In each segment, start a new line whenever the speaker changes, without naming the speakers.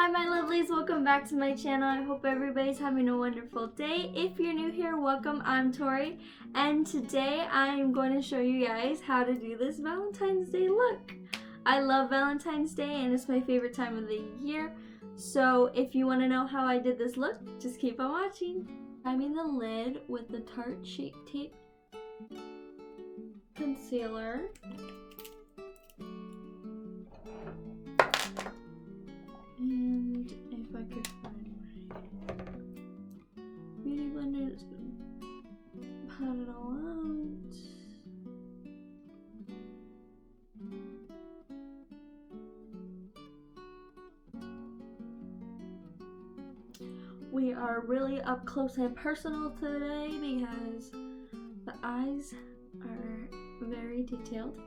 Hi my lovelies, welcome back to my channel. I hope everybody's having a wonderful day. If you're new here, welcome. I'm Tori, and today I'm going to show you guys how to do this Valentine's Day look. I love Valentine's Day and it's my favorite time of the year. So if you want to know how I did this look, just keep on watching. Priming the lid with the Tarte Shape Tape concealer. And if I could find my beauty blender, just gonna pat it all out. We are really up close and personal today because the eyes are very detailed.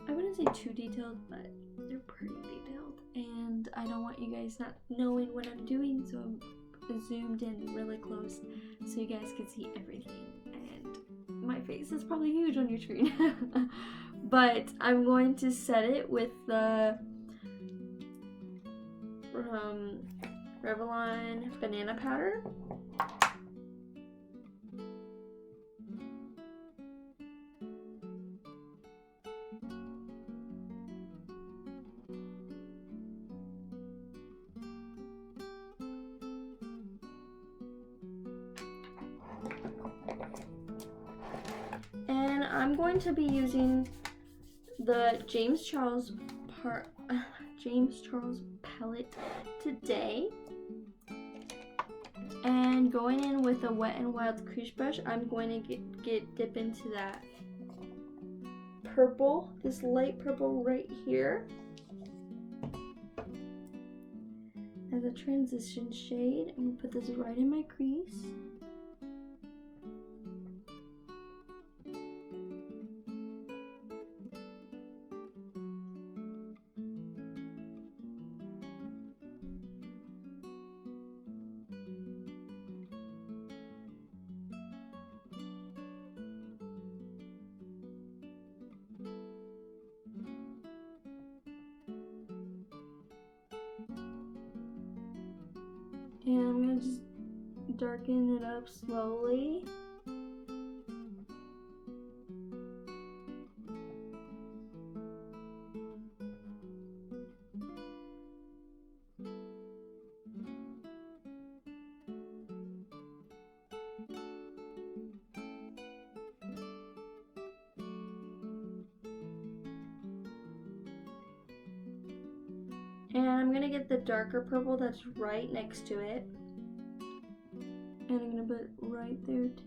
I wouldn't say too detailed, but they're pretty detailed, and I don't want you guys not knowing what I'm doing, so I'm zoomed in really close so you guys can see everything. And my face is probably huge on your screen. But I'm going to set it with the Revlon banana powder. And I'm going to be using the James Charles palette today. And going in with a Wet n Wild crease brush, I'm going to dip into that purple, this light purple right here, as a transition shade. I'm gonna put this right in my crease. And I'm gonna just darken it up slowly. And I'm gonna get the darker purple that's right next to it. And I'm gonna put it right there too.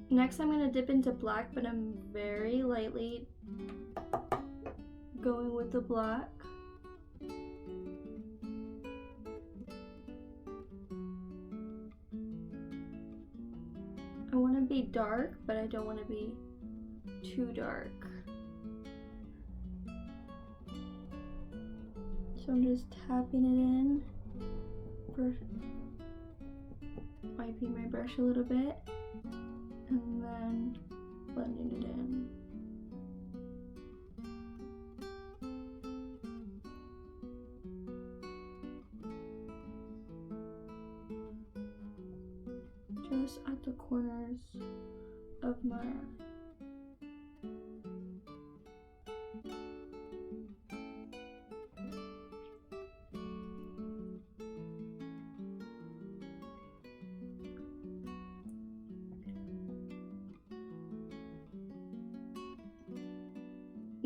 Next I'm going to dip into black, but I'm very lightly going with the black. I want to be dark, but I don't want to be too dark. So I'm just tapping it in, wiping my brush a little bit, and then blending it in. Just at the corners of my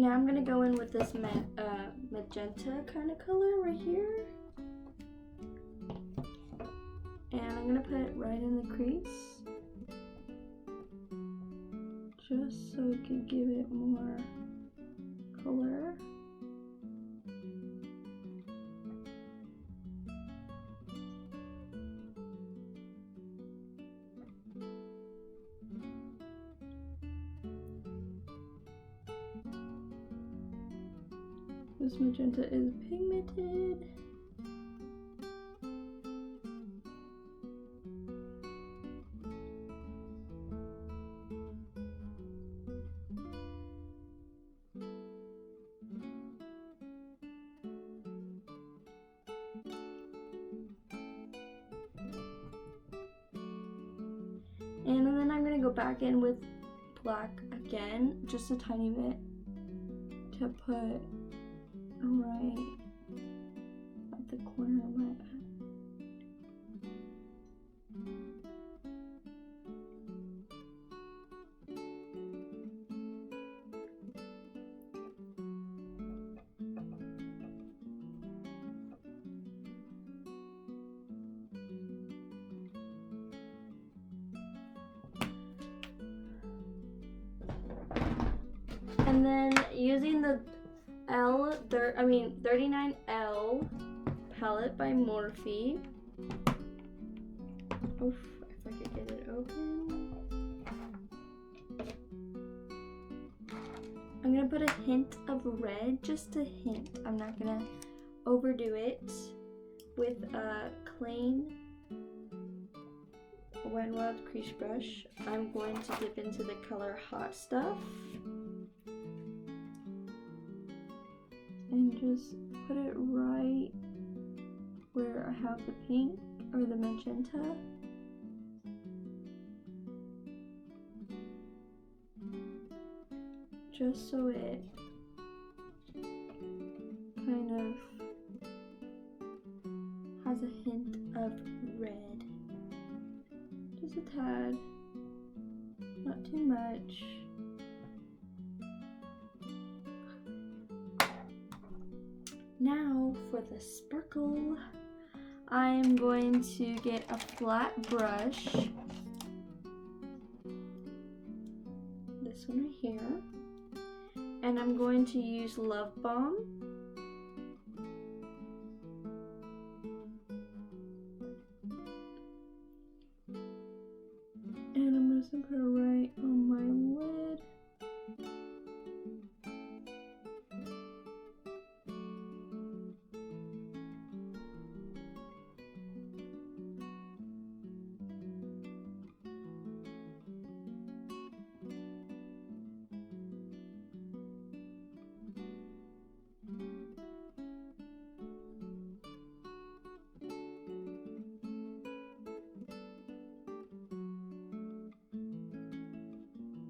Now I'm gonna go in with this magenta kind of color right here. And I'm gonna put it right in the crease. Just so it can give it more color. This magenta is pigmented. And then I'm gonna go back in with black again, just a tiny bit, to put right at the corner of my eye. And then using the 39L palette by Morphe. Oof, if I could get it open. I'm gonna put a hint of red, just a hint. I'm not gonna overdo it. With a Klein Wet n Wild crease brush, I'm going to dip into the color Hot Stuff. And just put it right where I have the pink or the magenta. Just so it kind of has a hint of red. Just a tad, not too much. Now for the sparkle, I'm going to get a flat brush, this one right here, and I'm going to use Love Bomb. And I'm just gonna put it right on my lid.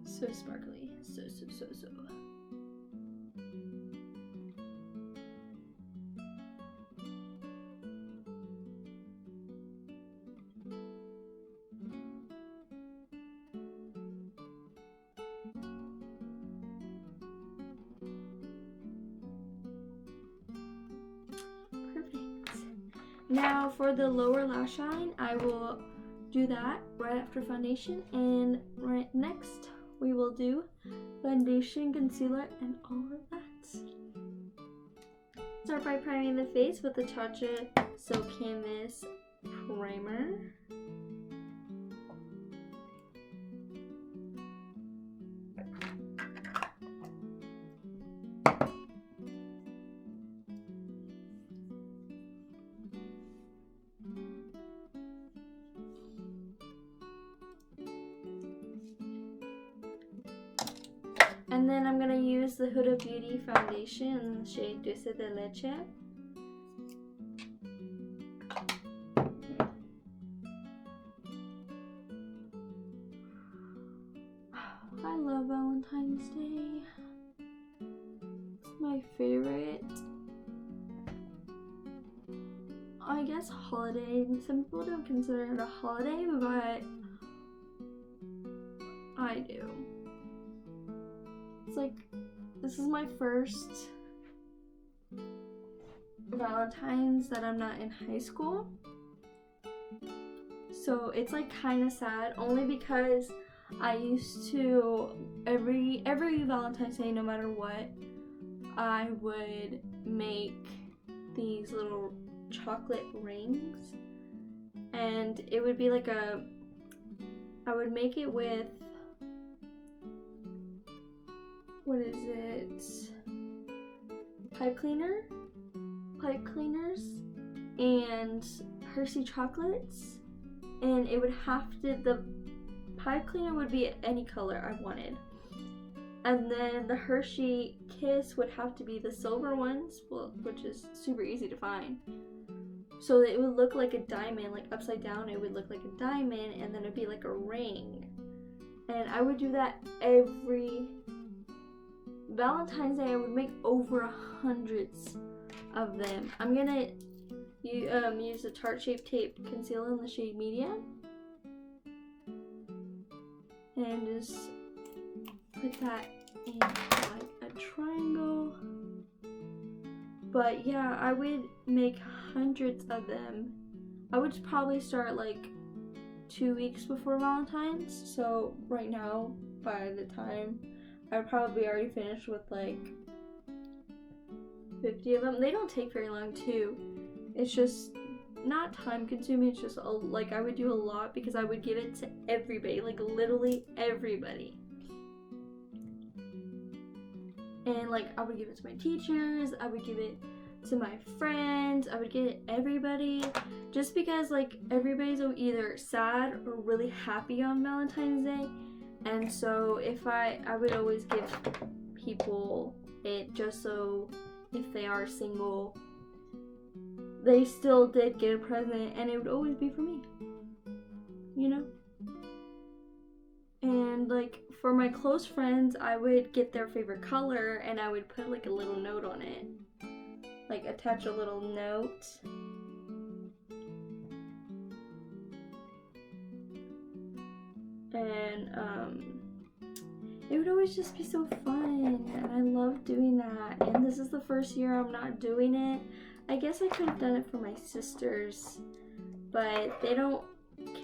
So sparkly, so. Perfect. Now for the lower lash line, I will do that right after foundation, and right next we will do foundation, concealer, and all of that. Start by priming the face with the Tatcha Silk Canvas Primer. And then I'm gonna use the Huda Beauty foundation in the shade Dulce de Leche. I love Valentine's Day. It's my favorite, I guess, holiday. Some people don't consider it a holiday, but I do. It's like the this is my first Valentine's that I'm not in high school. So it's like kind of sad, only because I used to every Valentine's Day, no matter what, I would make these little chocolate rings, and it would be like I would make it with, what is it, pipe cleaners, and Hershey chocolates, and it would have to, the pipe cleaner would be any color I wanted, and then the Hershey Kiss would have to be the silver ones, well, which is super easy to find, so that it would look like a diamond, like upside down it would look like a diamond, and then it'd be like a ring. And I would do that every Valentine's Day. I would make over hundreds of them. I'm gonna use the Tarte Shape Tape Conceal in the shade Medium, and just put that in like a triangle. But yeah, I would make hundreds of them. I would probably start like 2 weeks before Valentine's, so right now, by the time, I would probably already finished with like 50 of them. They don't take very long too. It's just not time consuming, it's just like I would do a lot because I would give it to everybody, like literally everybody. And like I would give it to my teachers, I would give it to my friends, I would give it everybody, just because like everybody's either sad or really happy on Valentine's Day, and so if I would always give people it, just so if they are single, they still did get a present, and it would always be for me, you know? And like for my close friends, I would get their favorite color and I would put like a little note on it, like attach a little note. And it would always just be so fun, and I love doing that. And this is the first year I'm not doing it. I guess I could have done it for my sisters, but they don't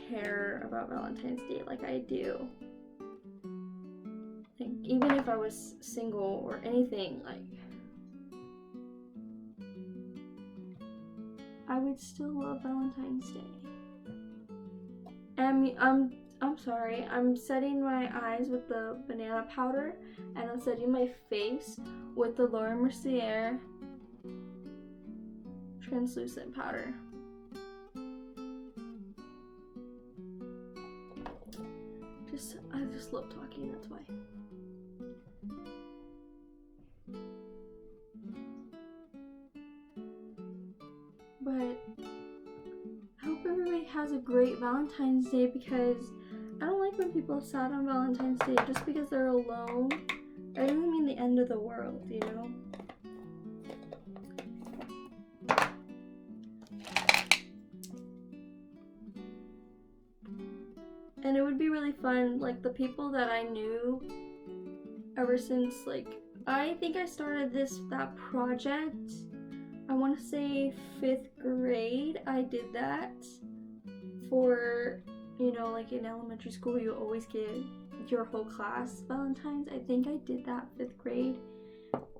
care about Valentine's Day like I do. Like, even if I was single or anything, like, I would still love Valentine's Day. I'm sorry, I'm setting my eyes with the banana powder, and I'm setting my face with the Laura Mercier translucent powder. I just love talking, that's why. But I hope everybody has a great Valentine's Day, because I don't like when people are sad on Valentine's Day just because they're alone. I really mean the end of the world, you know? And it would be really fun, like the people that I knew ever since, like, I think I started that project, I want to say 5th grade. I did that for, you know, like in elementary school, you always give your whole class Valentine's. I think I did that 5th grade.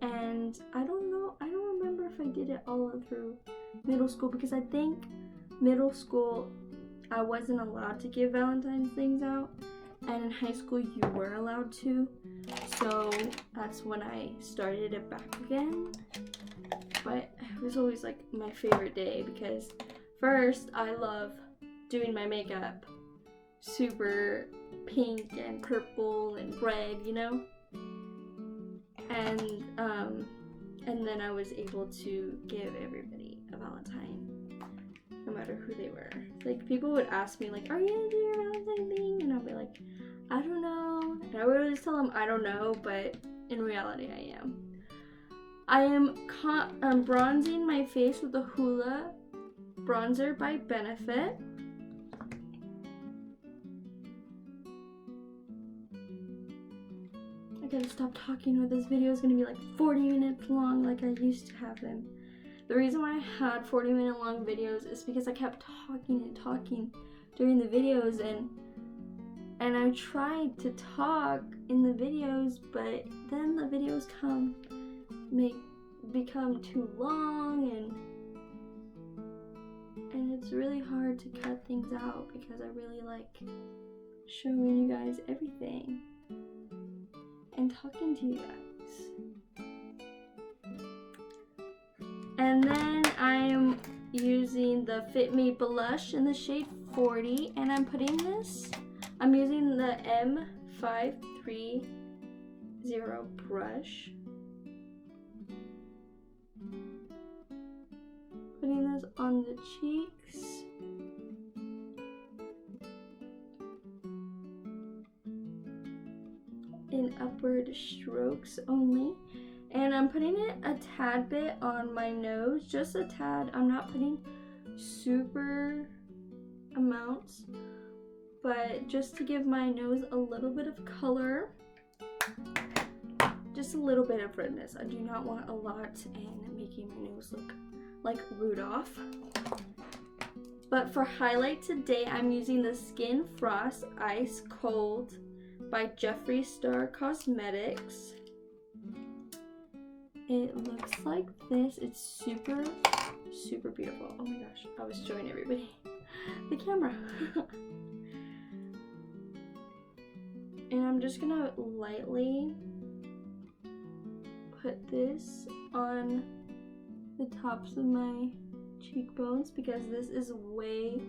And I don't remember if I did it all through middle school, because I think middle school I wasn't allowed to give Valentine's things out, and in high school you were allowed to, so that's when I started it back again. But it was always like my favorite day, because first, I love doing my makeup super pink and purple and red, you know, and then I was able to give everybody a Valentine, no matter who they were. Like, people would ask me, like, are you gonna do your Valentine thing? And I'll be like, I don't know. And I would always tell them I don't know, but in reality I am. I am bronzing my face with the Hoola bronzer by Benefit. I gotta stop talking or this video is gonna be like 40 minutes long like I used to have them. The reason why I had 40-minute long videos is because I kept talking and talking during the videos, and I tried to talk in the videos, but then the videos become too long, and it's really hard to cut things out because I really like showing you guys everything and talking to you guys. And then I am using the Fit Me blush in the shade 40, and I'm using the M530 brush. Putting this on the cheeks. In upward strokes only. And I'm putting it a tad bit on my nose, just a tad. I'm not putting super amounts, but just to give my nose a little bit of color. Just a little bit of redness. I do not want a lot and making my nose look like Rudolph. But for highlight today, I'm using the Skin Frost Ice Cold by Jeffree Star Cosmetics. It looks like this. It's super, super beautiful. Oh my gosh, I was showing everybody the camera. And I'm just gonna lightly put this on the tops of my cheekbones because this is way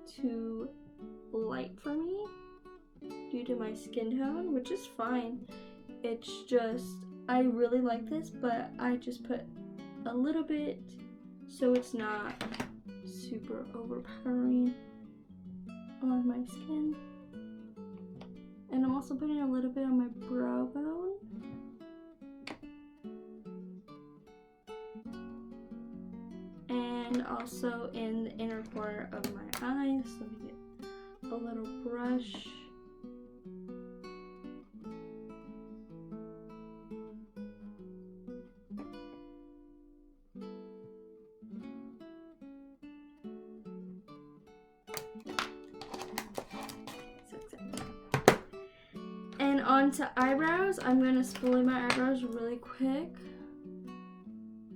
too light for me due to my skin tone, which is fine. It's just, I really like this, but I just put a little bit so it's not super overpowering on my skin. And I'm also putting a little bit on my brow bone. And also in the inner corner of my eyes. So let me get a little brush. And on to eyebrows. I'm going to spoolie my eyebrows really quick.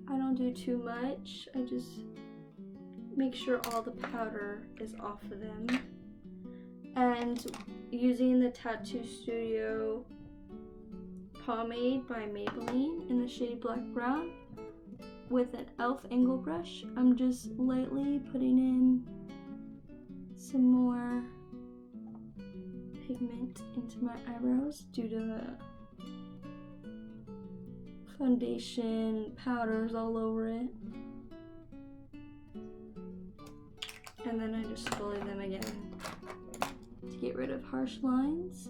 I don't do too much. I just make sure all the powder is off of them. And using the Tattoo Studio pomade by Maybelline in the shade Black Brown with an e.l.f. angle brush, I'm just lightly putting in some more pigment into my eyebrows due to the foundation powders all over it. And then I just spoolie them again to get rid of harsh lines.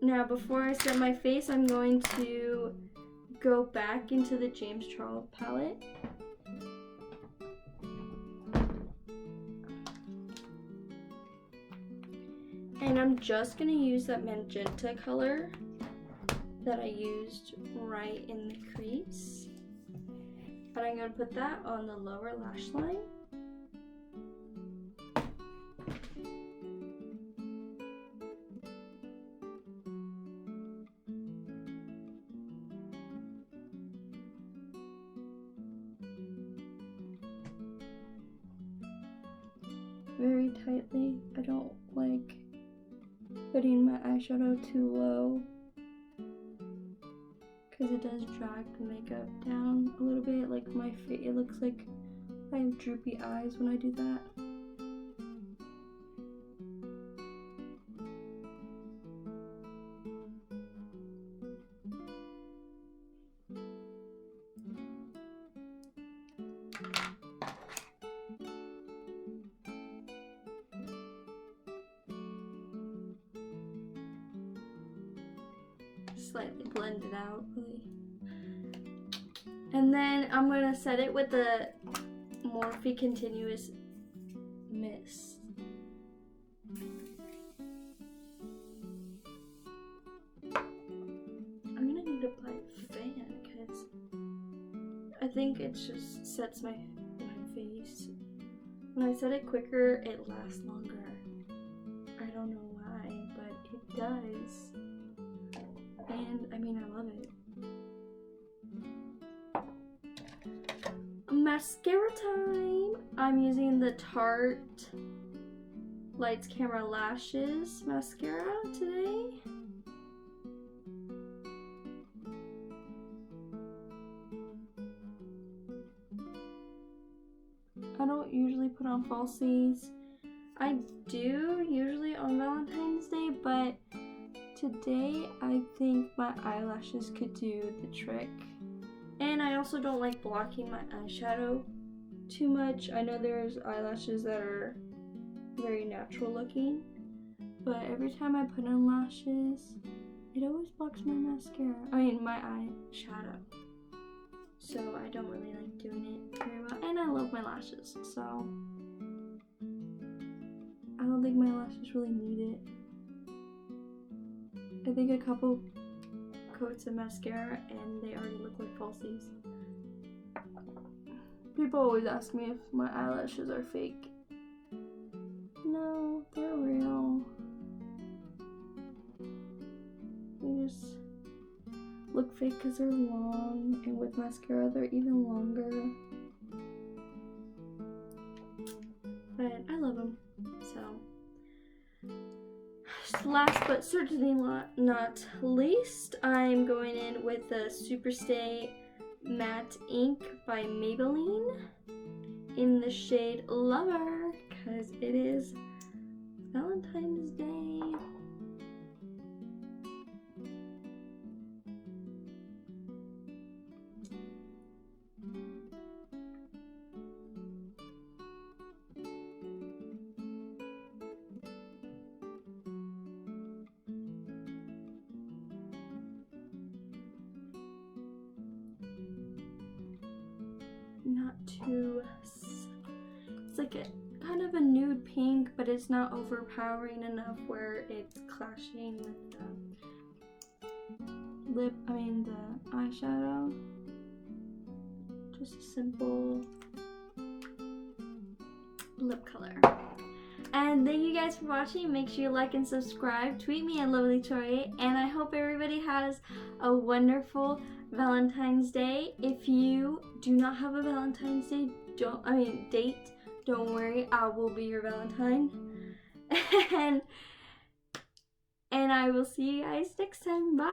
Now before I set my face, I'm going to go back into the James Charles palette. And I'm just going to use that magenta color that I used right in the crease. And I'm going to put that on the lower lash line. Very tightly. I don't like putting my eyeshadow too low because it does drag the makeup down a little bit. Like my face, it looks like I have droopy eyes when I do that. Slightly blend it out, really. And then I'm gonna set it with the Morphe Continuous Mist. I'm gonna need to buy a fan because I think it just sets my face. When I set it quicker, it lasts longer. I don't know why, but it does. And I mean, I love it. Mascara time! I'm using the Tarte Lights Camera Lashes mascara today. I don't usually put on falsies. I do usually on Valentine's Day, but today I think my eyelashes could do the trick. And I also don't like blocking my eyeshadow too much. I know there's eyelashes that are very natural looking, but every time I put on lashes, it always blocks my mascara. I mean, my eyeshadow. So I don't really like doing it very well. And I love my lashes, so I don't think my lashes really need it. I think a couple coats of mascara and they already look like falsies. People always ask me if my eyelashes are fake. No, they're real. They just look fake because they're long, and with mascara they're even longer. But I love them. So, last but certainly not least, I'm going in with the Superstay Matte Ink by Maybelline in the shade Lover, because it is Valentine's Day. Not too, it's like a kind of a nude pink, but it's not overpowering enough where it's clashing with the the eyeshadow. Just a simple lip color. And thank you guys for watching. Make sure you like and subscribe. Tweet me at LovelyToria, and I hope everybody has a wonderful Valentine's Day. If you do not have a Valentine's Day date, don't worry, I will be your Valentine. and I will see you guys next time. Bye.